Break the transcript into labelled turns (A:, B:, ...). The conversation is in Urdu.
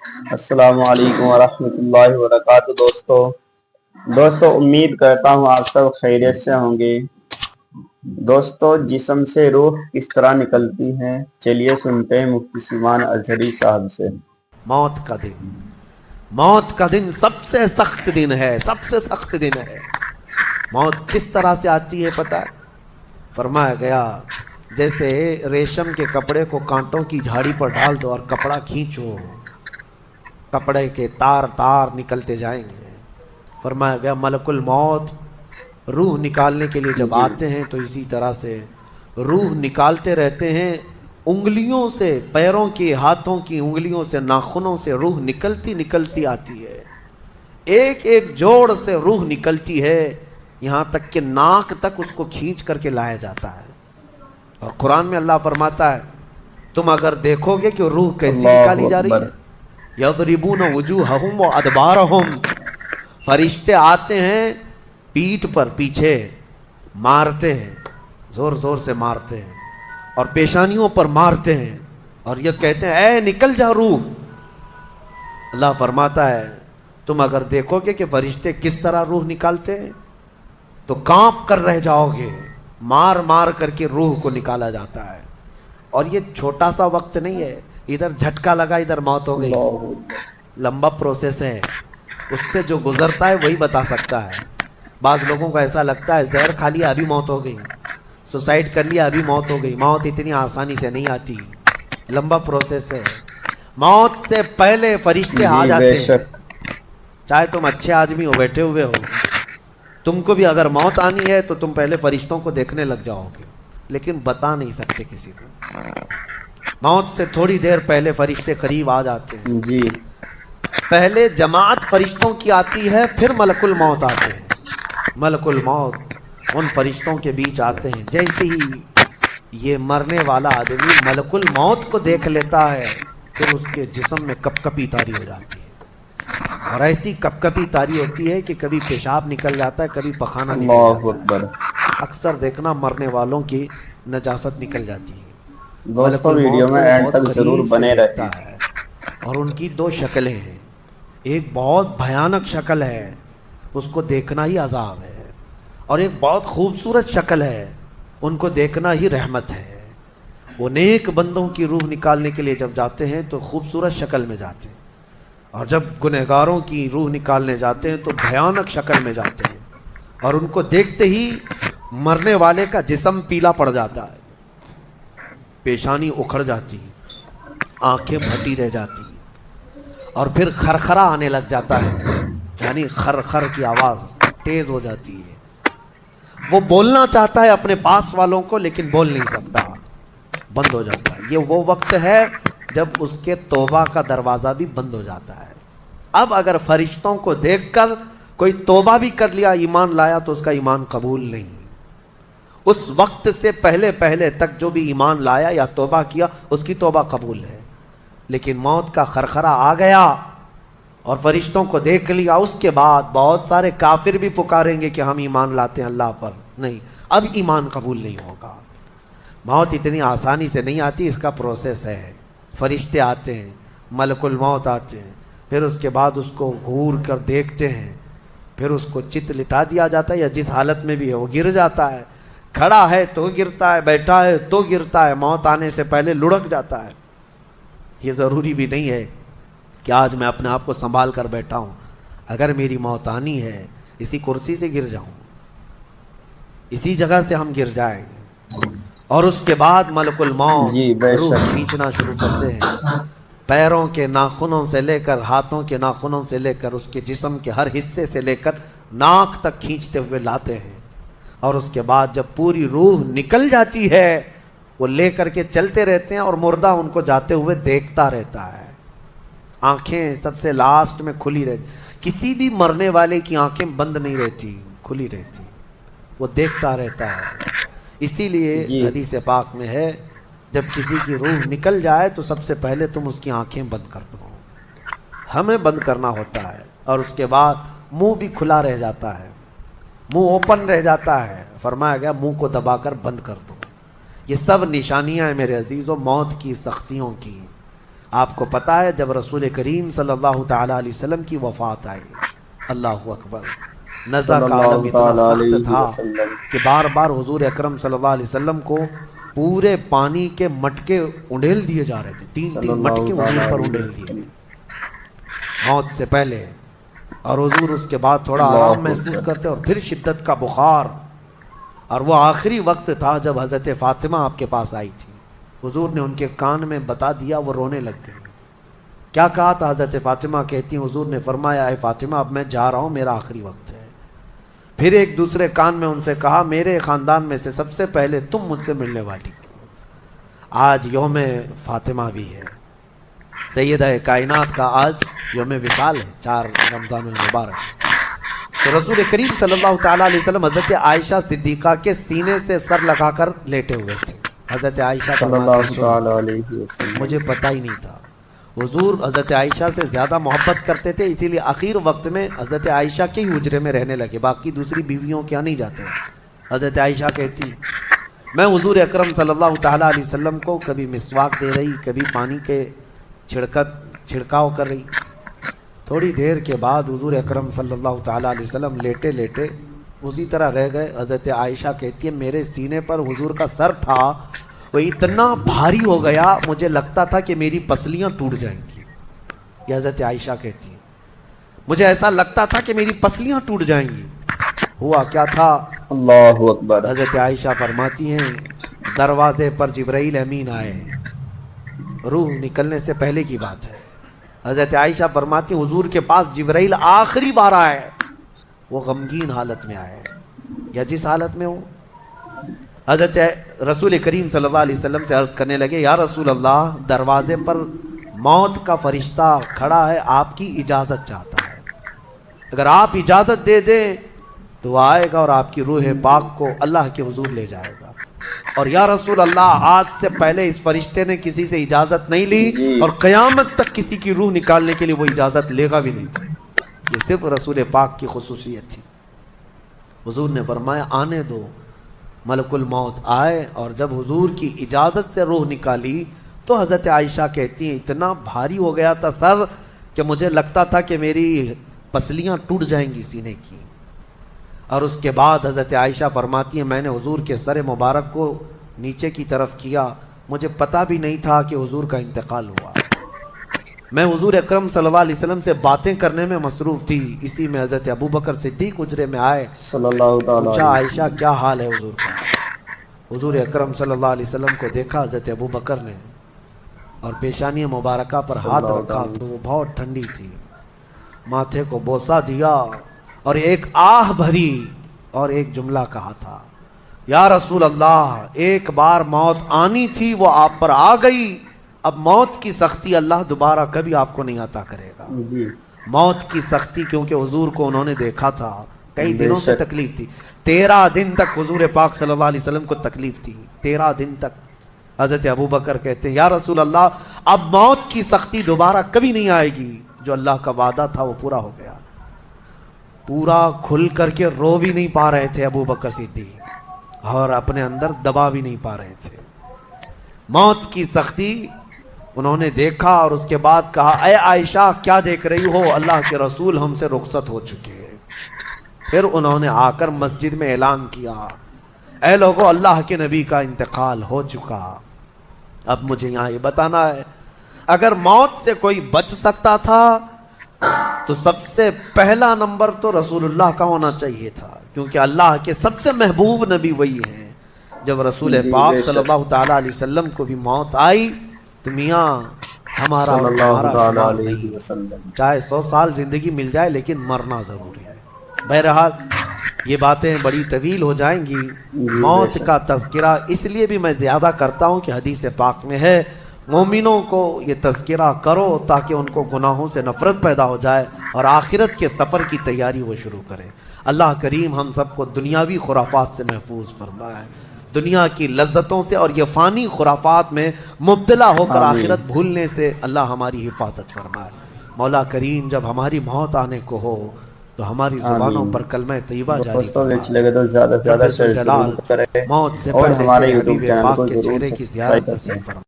A: السلام علیکم ورحمۃ اللہ وبرکاتہ دوستو امید کرتا ہوں آپ سب خیریت سے ہوں گے۔ دوستو جسم سے روح کس طرح نکلتی ہے، چلیے سنتے ہیں مفتی سلیمان ازہری صاحب سے۔
B: موت کا دن، موت کا دن سب سے سخت دن ہے، سب سے سخت دن ہے۔ موت کس طرح سے آتی ہے پتہ ہے؟ فرمایا گیا جیسے ریشم کے کپڑے کو کانٹوں کی جھاڑی پر ڈال دو اور کپڑا کھینچو، کپڑے کے تار تار نکلتے جائیں گے۔ فرمایا گیا ملک الموت روح نکالنے کے لیے جب آتے ہیں تو اسی طرح سے روح نکالتے رہتے ہیں، انگلیوں سے، پیروں کی، ہاتھوں کی انگلیوں سے، ناخنوں سے روح نکلتی نکلتی آتی ہے، ایک ایک جوڑ سے روح نکلتی ہے، یہاں تک کہ ناک تک اس کو کھینچ کر کے لایا جاتا ہے۔ اور قرآن میں اللہ فرماتا ہے تم اگر دیکھو گے کہ روح کیسی
A: اللہ
B: نکالی جا رہی
A: اکبر۔
B: ہے، یضربون وجوہہم وادبارہم، فرشتے آتے ہیں پیٹھ پر، پیچھے مارتے ہیں، زور زور سے مارتے ہیں اور پیشانیوں پر مارتے ہیں اور یہ کہتے ہیں اے نکل جا روح۔ اللہ فرماتا ہے تم اگر دیکھو گے کہ فرشتے کس طرح روح نکالتے ہیں تو کانپ کر رہ جاؤ گے، مار مار کر کے روح کو نکالا جاتا ہے۔ اور یہ چھوٹا سا وقت نہیں ہے، ادھر جھٹکا لگا ادھر موت ہو گئی، لمبا پروسیس ہے، اس سے جو گزرتا ہے وہی بتا سکتا ہے۔ بعض لوگوں کو ایسا لگتا ہے زہر کھا لیا ابھی موت ہو گئی، سوسائڈ کر لیا ابھی موت ہو گئی۔ موت اتنی آسانی سے نہیں آتی، لمبا پروسیس ہے۔ موت سے پہلے فرشتے آ
A: جی بے
B: جاتے ہیں،
A: شک۔
B: چاہے تم اچھے آدمی ہو، بیٹھے ہوئے ہو، تم کو بھی اگر موت آنی ہے تو تم پہلے فرشتوں کو دیکھنے لگ جاؤ گے، لیکن بتا نہیں سکتے کسی کو۔ موت سے تھوڑی دیر پہلے فرشتے قریب آ جاتے ہیں،
A: جی
B: پہلے جماعت فرشتوں کی آتی ہے، پھر ملک الموت آتے ہیں۔ ملک الموت ان فرشتوں کے بیچ آتے ہیں، جیسے ہی یہ مرنے والا آدمی ملک الموت کو دیکھ لیتا ہے پھر اس کے جسم میں کپ کپی طاری ہو جاتی ہے، اور ایسی کپ کپی طاری ہوتی ہے کہ کبھی پیشاب نکل جاتا ہے، کبھی پخانہ نکل
A: اللہ
B: جاتا
A: اکبر۔
B: ہے۔ اکثر دیکھنا مرنے والوں کی نجاست نکل جاتی ہے۔ ملک
A: دوستو ویڈیو
B: الموت
A: میں
B: کو
A: اینڈ
B: بہت
A: تک ضرور
B: قریب سے
A: بنے رہیں۔
B: دیکھتا ہے، اور ان کی دو شکلیں ہیں، ایک بہت بھیانک شکل ہے، اس کو دیکھنا ہی عذاب ہے، اور ایک بہت خوبصورت شکل ہے، ان کو دیکھنا ہی رحمت ہے۔ وہ نیک بندوں کی روح نکالنے کے لیے جب جاتے ہیں تو خوبصورت شکل میں جاتے ہیں، اور جب گنہگاروں کی روح نکالنے جاتے ہیں تو بھیانک شکل میں جاتے ہیں، اور ان کو دیکھتے ہی مرنے والے کا جسم پیلا پڑ جاتا ہے، پیشانی اکھڑ جاتی، آنکھیں پھٹی رہ جاتی، اور پھر خرخرا آنے لگ جاتا ہے، یعنی خرخر کی آواز تیز ہو جاتی ہے۔ وہ بولنا چاہتا ہے اپنے پاس والوں کو لیکن بول نہیں سکتا، بند ہو جاتا ہے۔ یہ وہ وقت ہے جب اس کے توبہ کا دروازہ بھی بند ہو جاتا ہے۔ اب اگر فرشتوں کو دیکھ کر کوئی توبہ بھی کر لیا، ایمان لایا، تو اس کا ایمان قبول نہیں۔ اس وقت سے پہلے پہلے تک جو بھی ایمان لایا یا توبہ کیا اس کی توبہ قبول ہے، لیکن موت کا خرخرا آ گیا اور فرشتوں کو دیکھ لیا، اس کے بعد بہت سارے کافر بھی پکاریں گے کہ ہم ایمان لاتے ہیں اللہ پر، نہیں، اب ایمان قبول نہیں ہوگا۔ موت اتنی آسانی سے نہیں آتی، اس کا پروسیس ہے۔ فرشتے آتے ہیں، ملک الموت آتے ہیں، پھر اس کے بعد اس کو گھور کر دیکھتے ہیں، پھر اس کو چت لٹا دیا جاتا ہے، یا جس حالت میں بھی ہے وہ گر جاتا ہے، کھڑا ہے تو گرتا ہے، بیٹھا ہے تو گرتا ہے، موت آنے سے پہلے لڑک جاتا ہے۔ یہ ضروری بھی نہیں ہے کہ آج میں اپنے آپ کو سنبھال کر بیٹھا ہوں، اگر میری موت آنی ہے اسی کرسی سے گر جاؤں، اسی جگہ سے ہم گر جائیں گے۔ اور اس کے بعد ملک الموت
A: جی بے
B: روح
A: شک۔
B: کھینچنا شروع کرتے ہیں، پیروں کے ناخنوں سے لے کر، ہاتھوں کے ناخنوں سے لے کر، اس کے جسم کے ہر حصے سے لے کر ناک تک کھینچتے ہوئے لاتے ہیں، اور اس کے بعد جب پوری روح نکل جاتی ہے وہ لے کر کے چلتے رہتے ہیں، اور مردہ ان کو جاتے ہوئے دیکھتا رہتا ہے۔ آنکھیں سب سے لاسٹ میں کھلی رہتی، کسی بھی مرنے والے کی آنکھیں بند نہیں رہتی، کھلی رہتی، وہ دیکھتا رہتا ہے۔ اسی لیے
A: جی
B: حدیث پاک میں ہے جب کسی کی روح نکل جائے تو سب سے پہلے تم اس کی آنکھیں بند کر دو، ہمیں بند کرنا ہوتا ہے، اور اس کے بعد منہ بھی کھلا رہ جاتا ہے، منہ اوپن رہ جاتا ہے، فرمایا گیا منہ کو دبا کر بند کر دو۔ یہ سب نشانیاں ہیں میرے عزیزوں موت کی، سختیوں کی۔ آپ کو پتہ ہے جب رسول کریم صلی اللہ تعالیٰ علیہ وسلم کی وفات آئی، اللہ اکبر، نزع
A: صلی
B: کا عالم
A: اللہ
B: اتنا
A: تعالی
B: سخت
A: علیہ
B: تھا
A: وسلم۔
B: کہ بار بار حضور اکرم صلی اللہ علیہ وسلم کو پورے پانی کے مٹکے انڈیل دیے جا رہے تھے، تین
A: صلی
B: تین
A: اللہ
B: مٹکے
A: تعالی
B: حضور پر
A: علیہ
B: انڈیل دیے
A: وسلم۔
B: گئے موت سے پہلے، اور حضور اس کے بعد تھوڑا
A: اللہ
B: آرام محسوس
A: اکبر۔
B: کرتے اور پھر شدت کا بخار، اور وہ آخری وقت تھا جب حضرت فاطمہ آپ کے پاس آئی تھی، حضور نے ان کے کان میں بتا دیا، وہ رونے لگ گئے۔ کیا کہا تھا حضرت فاطمہ کہتی ہیں، حضور نے فرمایا اے فاطمہ اب میں جا رہا ہوں، میرا آخری وقت ہے۔ پھر ایک دوسرے کان میں ان سے کہا میرے خاندان میں سے سب سے پہلے تم مجھ سے ملنے والی۔ آج یوم فاطمہ بھی ہے، سیدہ کائنات کا آج یوم وصال ہے، 4 رمضان المبارک۔ تو رسول کریم صلی اللہ تعالیٰ علیہ وسلم حضرت عائشہ صدیقہ کے سینے سے سر لگا کر لیٹے ہوئے تھے۔ حضرت عائشہ
A: صلی
B: فرماتی
A: اللہ
B: ہیں،
A: تعالی علیہ وسلم۔
B: مجھے پتہ ہی نہیں تھا، حضور حضرت عائشہ سے زیادہ محبت کرتے تھے، اسی لیے آخر وقت میں حضرت عائشہ کے ہی حجرے میں رہنے لگے، باقی دوسری بیویوں کے یہاں نہیں جاتے۔ حضرت عائشہ کہتی میں حضور اکرم صلی اللہ تعالیٰ علیہ وسلم کو کبھی مسواک دے رہی، کبھی پانی کے چھڑکاؤ کر رہی۔ تھوڑی دیر کے بعد حضور اکرم صلی اللہ تعالیٰ علیہ وسلم لیٹے لیٹے اسی طرح رہ گئے۔ حضرت عائشہ کہتی ہے میرے سینے پر حضور کا سر تھا، وہ اتنا بھاری ہو گیا مجھے لگتا تھا کہ میری پسلیاں ٹوٹ جائیں گی۔ یہ حضرت عائشہ کہتی ہیں مجھے ایسا لگتا تھا کہ میری پسلیاں ٹوٹ جائیں گی۔ ہوا کیا تھا؟
A: اللہ اکبر۔
B: حضرت عائشہ فرماتی ہیں دروازے پر جبرائیل امین آئے، روح نکلنے سے پہلے کی بات ہے۔ حضرت عائشہ فرماتی ہیں حضور کے پاس جبرائیل آخری بار آئے، وہ غمگین حالت میں آئے یا جس حالت میں ہو۔ حضرت رسول کریم صلی اللہ علیہ وسلم سے عرض کرنے لگے یا رسول اللہ دروازے پر موت کا فرشتہ کھڑا ہے، آپ کی اجازت چاہتا ہے، اگر آپ اجازت دے دیں تو وہ آئے گا اور آپ کی روح پاک کو اللہ کے حضور لے جائے گا۔ اور یا رسول اللہ آج سے پہلے اس فرشتے نے کسی سے اجازت نہیں لی اور قیامت تک کسی کی روح نکالنے کے لیے وہ اجازت لے گا بھی نہیں۔ یہ صرف رسول پاک کی خصوصیت تھی۔ حضور نے فرمایا آنے دو۔ ملک الموت آئے اور جب حضور کی اجازت سے روح نکالی تو حضرت عائشہ کہتی ہیں اتنا بھاری ہو گیا تھا سر کہ مجھے لگتا تھا کہ میری پسلیاں ٹوٹ جائیں گی سینے کی۔ اور اس کے بعد حضرت عائشہ فرماتی ہیں میں نے حضور کے سر مبارک کو نیچے کی طرف کیا، مجھے پتہ بھی نہیں تھا کہ حضور کا انتقال ہوا۔ میں حضور اکرم صلی اللہ علیہ وسلم سے باتیں کرنے میں مصروف تھی، اسی میں حضرت ابو بکر صدیق حجرے میں آئے،
A: صلی اللہ تعالی
B: پوچھا
A: علیہ
B: عائشہ کیا حال ہے حضور کا؟ حضور اکرم صلی اللہ علیہ وسلم کو دیکھا حضرت ابو بکر نے اور پیشانی مبارکہ پر ہاتھ رکھا تو وہ بہت ٹھنڈی تھی، ماتھے کو بوسہ دیا اور ایک آہ بھری اور ایک جملہ کہا تھا یا رسول اللہ ایک بار موت آنی تھی وہ آپ پر آ گئی، اب موت کی سختی اللہ دوبارہ کبھی آپ کو نہیں عطا کرے گا۔
A: جی
B: موت کی سختی کیونکہ حضور کو انہوں نے دیکھا تھا، کئی
A: بے
B: دنوں سے
A: شک۔
B: تکلیف تھی، 13 دن تک حضور پاک صلی اللہ علیہ وسلم کو تکلیف تھی، 13 دن تک۔ حضرت ابو بکر کہتے ہیں یا رسول اللہ اب موت کی سختی دوبارہ کبھی نہیں آئے گی، جو اللہ کا وعدہ تھا وہ پورا ہو گیا۔ پورا کھل کر کے رو بھی نہیں پا رہے تھے ابو بکر صدیق اور اپنے اندر دبا بھی نہیں پا رہے تھے۔ موت کی سختی انہوں نے دیکھا اور اس کے بعد کہا اے عائشہ کیا دیکھ رہی ہو، اللہ کے رسول ہم سے رخصت ہو چکے ہیں۔ پھر انہوں نے آ کر مسجد میں اعلان کیا اے لوگو اللہ کے نبی کا انتقال ہو چکا۔ اب مجھے یہاں یہ بتانا ہے اگر موت سے کوئی بچ سکتا تھا تو سب سے پہلا نمبر تو رسول اللہ کا ہونا چاہیے تھا، کیونکہ اللہ کے سب سے محبوب نبی وہی ہیں۔ جب رسول پاک صلی اللہ تعالیٰ علیہ وسلم کو بھی موت آئی تو میاں ہمارا
A: صلی اللہ
B: تمہارا
A: تعالی
B: شمار
A: علیہ
B: نہیں،
A: وسلم۔
B: چاہے 100 سال زندگی مل جائے لیکن مرنا ضروری ہے۔ بہرحال یہ باتیں بڑی طویل ہو جائیں گی، موت کا تذکرہ اس لیے بھی میں زیادہ کرتا ہوں کہ حدیث پاک میں ہے مومنوں کو یہ تذکرہ کرو تاکہ ان کو گناہوں سے نفرت پیدا ہو جائے اور آخرت کے سفر کی تیاری وہ شروع کریں۔ اللہ کریم ہم سب کو دنیاوی خرافات سے محفوظ فرمائے، دنیا کی لذتوں سے اور یہ فانی خرافات میں مبتلا ہو کر آخرت بھولنے سے اللہ ہماری حفاظت فرمائے۔ مولا کریم جب ہماری موت آنے کو ہو تو ہماری زبانوں پر کلمہ طیبہ جاری
A: دوستوں اچھے لگے تو زیادہ سے زیادہ شیئر
B: جلال
A: ضرور کریں
B: موت سے
A: اور
B: پہلے
A: ہمارے
B: تیرے
A: یوٹیوب
B: حبیب
A: چینل
B: پاک
A: کو
B: کے
A: ضرور
B: چہرے کی
A: سبسکرائب
B: زیارت نصیب
A: کریں۔
B: فرما۔